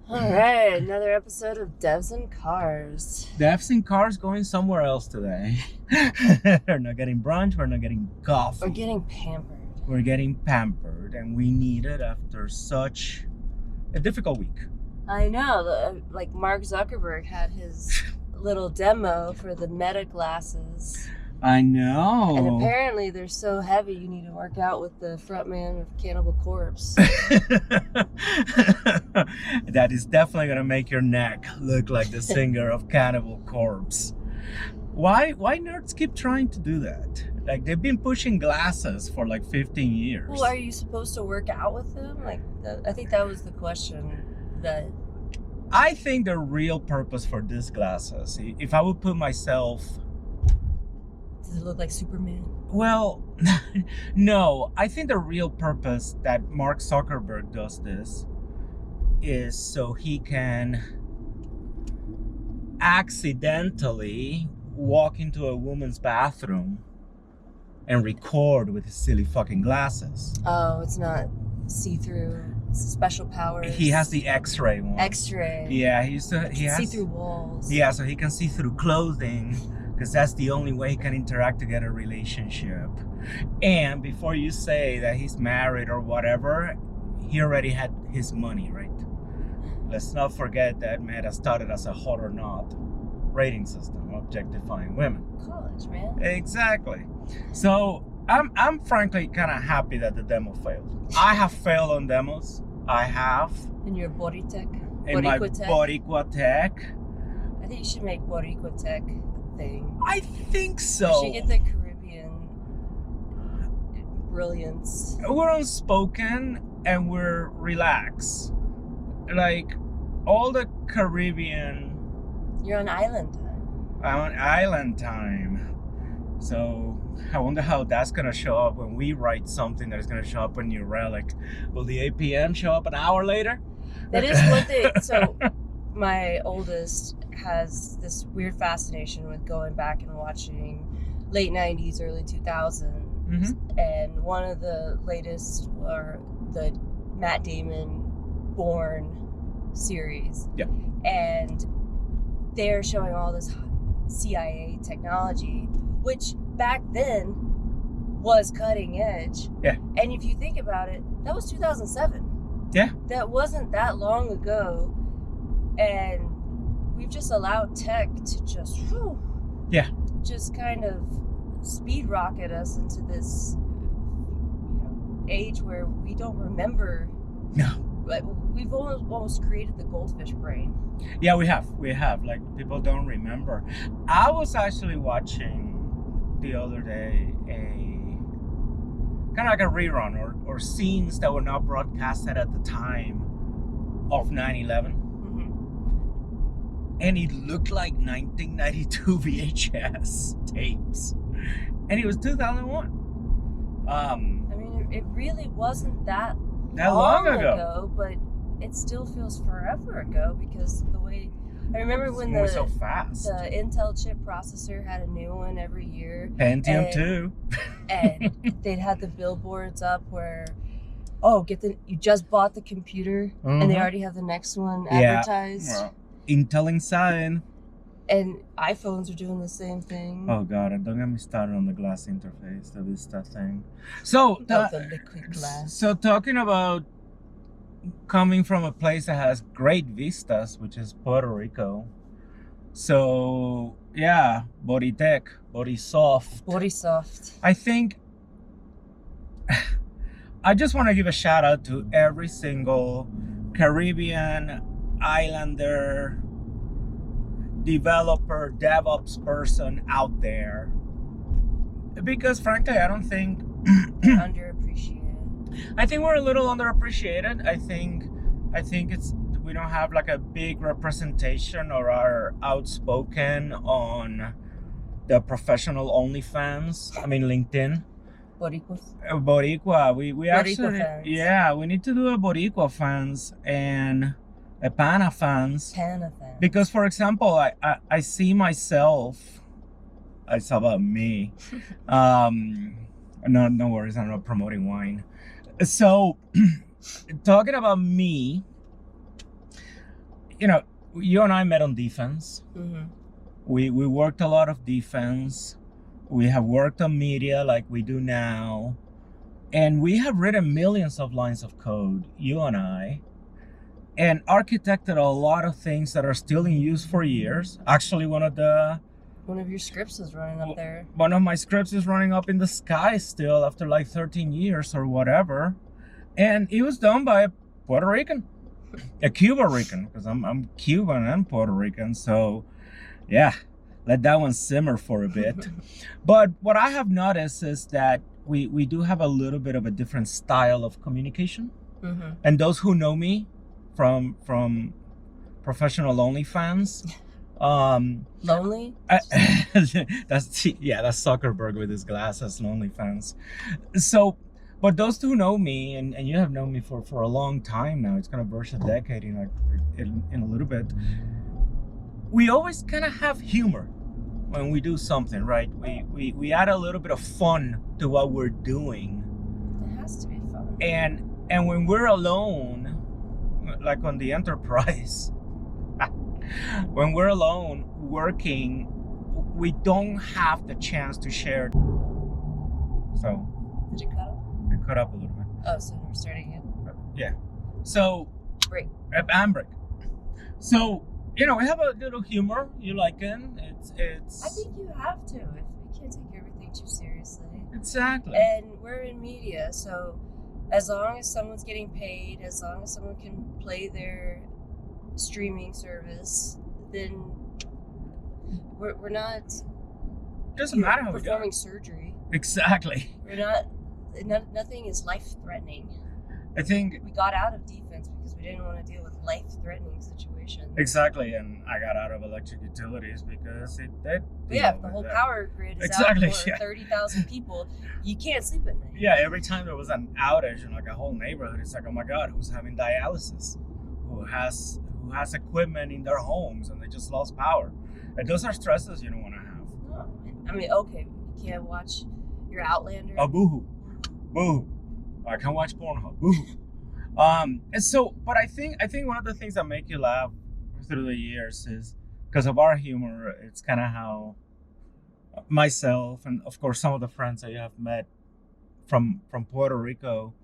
All right, another episode of Devs and Cars. Devs in cars going somewhere else today. We're not getting brunch, we're not getting coffee. We're getting pampered. We're getting pampered, and we need it after such a difficult week. I know, like Mark Zuckerberg had his little demo for the Meta glasses. I know. And apparently they're so heavy you need to work out with the frontman of Cannibal Corpse. That is definitely gonna make your neck look like the singer of Cannibal Corpse. Why nerds keep trying to do that? Like, they've been pushing glasses for like 15 years. Well, are you supposed to work out with them? I think that was the question. I think the real purpose for these glasses, if I would put myself... Does it look like Superman? Well, no. I think the real purpose that Mark Zuckerberg does this is so he can accidentally walk into a woman's bathroom and record with his silly fucking glasses. Oh, it's not see-through. Special powers. He has the X-ray one. X-ray. Yeah, he has see through walls. Yeah, so he can see through clothing, because that's the only way he can interact to get a relationship. And before you say that he's married or whatever, he already had his money, right? Let's not forget that Meta started as a hot or not rating system, objectifying women. College, man. Exactly. So I'm frankly kind of happy that the demo failed. I have failed on demos. I have. In your BoriTech? In my Boricua Tech. I think you should make Boricua Tech a thing. I think so. You should get the Caribbean brilliance. We're unspoken and we're relaxed. Like, all the Caribbean... You're on island time. I'm on island time. So I wonder how that's gonna show up when we write something that is gonna show up in New Relic. Will the APM show up an hour later? That is what they... So my oldest has this weird fascination with going back and watching late 90s, early 2000s. Mm-hmm. And one of the latest are the Matt Damon Bourne series. Yeah. And they're showing all this CIA technology, which back then was cutting edge. Yeah. And if you think about it, that was 2007. Yeah. That wasn't that long ago. And we've just allowed tech to just, just kind of speed rocket us into this, age where we don't remember. No. But we've almost created the goldfish brain. Yeah, we have. Like, people don't remember. I was actually watching the other day a kind of like a rerun or scenes that were not broadcasted at the time of 9/11. Mm-hmm. And it looked like 1992 VHS tapes. And it was 2001. I mean, it really wasn't that long ago, but it still feels forever ago because the way I remember when the so fast. The Intel chip processor had a new one every year. Pentium 2. And they'd had the billboards up where, you just bought the computer and they already have the next one advertised. Yeah. Intel Inside. And iPhones are doing the same thing. Oh God, don't get me started on the glass interface, the Vista thing. So, the liquid glass. So talking about coming from a place that has great vistas, which is Puerto Rico. So yeah, BoriTech, Borisoft. I think I just want to give a shout out to every single Caribbean islander, developer, DevOps person out there, because frankly, I don't think underappreciated. I think we're a little underappreciated. I think we don't have like a big representation or are outspoken on the professional OnlyFans. I mean LinkedIn. Boricua. We actually fans. Yeah, we need to do a Boricua fans and a Pana fans. Because for example, I see myself. It's about me. No worries, I'm not promoting wine. So, talking about me, you and I met on defense. Mm-hmm. We worked a lot of defense. We have worked on media like we do now. And we have written millions of lines of code, you and I, and architected a lot of things that are still in use for years. Actually, one of your scripts is running up there. One of my scripts is running up in the sky still after like 13 years or whatever. And it was done by a Puerto Rican, a Cuban Rican, because I'm Cuban and Puerto Rican. So yeah, let that one simmer for a bit. But what I have noticed is that we do have a little bit of a different style of communication. Mm-hmm. And those who know me from professional OnlyFans, lonely? that's Zuckerberg with his glasses, OnlyFans. So, but those who know me, and you have known me for a long time now, it's gonna burst a decade in a little bit. We always kind of have humor when we do something, right? We add a little bit of fun to what we're doing. It has to be fun. And when we're alone, like on the Enterprise, when we're alone working, we don't have the chance to share. So did it cut up? It cut up a little bit. Oh, so we're starting again? Yeah. So break. And break. So we have a little humor. You like it? It's. I think you have to. If we can't take everything too seriously. Exactly. And we're in media, so as long as someone's getting paid, as long as someone can play their streaming service, then we're not. Doesn't matter how we performing surgery. Exactly. We're not. Nothing is life-threatening. I think we got out of defense because we didn't want to deal with life-threatening situations. Exactly, and I got out of electric utilities because it did. Yeah, if the whole power grid is out for 30,000 people, you can't sleep at night. Yeah, every time there was an outage in like a whole neighborhood, it's like, oh my God, who's having dialysis? Who has equipment in their homes and they just lost power? And those are stresses you don't want to have. No, I mean, okay, you can't watch your Outlander. Oh, boo-hoo. Boo. I can't watch Pornhub. Boo. And so, but I think one of the things that make you laugh through the years is because of our humor. It's kind of how myself and of course some of the friends that you have met from Puerto Rico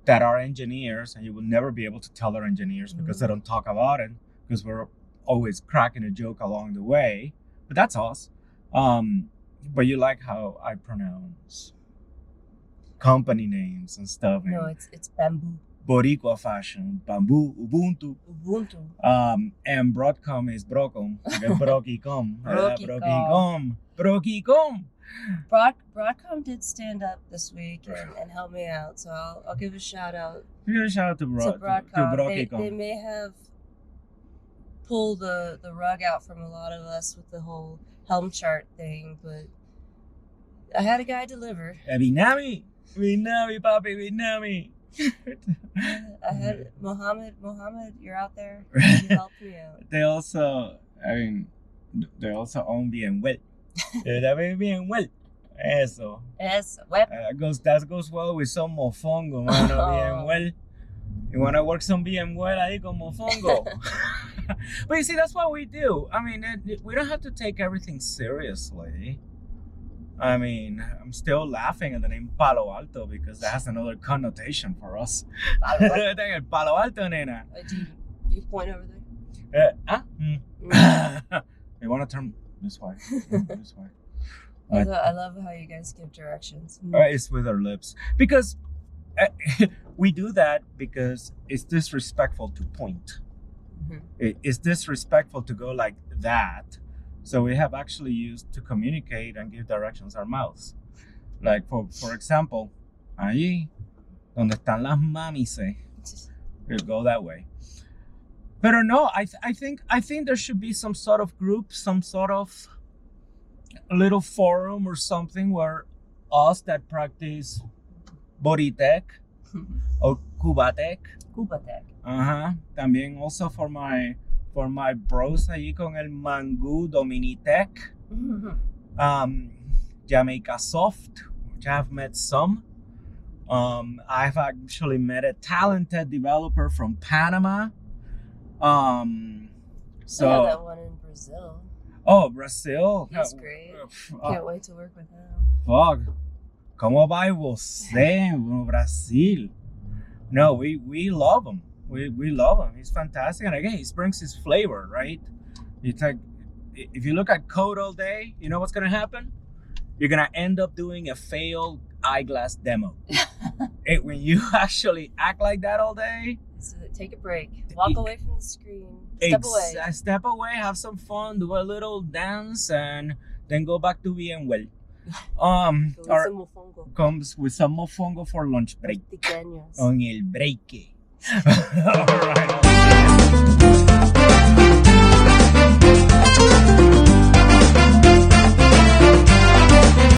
that are engineers, and you will never be able to tell they're engineers because they don't talk about it, because we're always cracking a joke along the way. But that's us. But you like how I pronounce company names and stuff. No, it's bamboo. Boricua fashion, bamboo, Ubuntu. And Broadcom is Brocom. Brokicom. Brokicom. Broadcom did stand up this week and help me out, so I'll give a shout out. Give a shout out to Broadcom. To Brokicom. They may have pulled the rug out from a lot of us with the whole Helm chart thing, but I had a guy deliver. Vinami, papi, Vinami. I had Mohammed, you're out there. You helped me out. They also own Bien Well. Bien Well. Eso. That goes well with some mofongo, mano. Bien Well. You want to work some Bien Well ahí con mofongo. But you see, that's what we do. I mean, we don't have to take everything seriously. I mean, I'm still laughing at the name Palo Alto because that has another connotation for us. Palo Alto, nena. Do you point over there? You want to turn this way? This way. I love how you guys give directions. It's with our lips. Because we do that because it's disrespectful to point. It's disrespectful to go like that. So we have actually used to communicate and give directions our mouths. Like for example, allí donde están las mamis, you go that way. But no, I think there should be some sort of group, some sort of little forum or something where us that practice BoriTech or Cubatech. También also for my bros allí con el Mangú Dominitech, Jamaica Soft, which I've met some. I've actually met a talented developer from Panama. So I had that one in Brazil. oh, Brazil. He's great. Can't wait to work with him. Fuck. Como vai você no Brasil? No, we love him. We love him. He's fantastic. And again, he brings his flavor, right? It's like, if you look at code all day, you know what's going to happen? You're going to end up doing a failed eyeglass demo. When you actually act like that all day. So take a break. Walk away from the screen. Step away. Step away, have some fun, do a little dance, and then go back to being well. Comes with some mofongo for lunch break. On el break. All right.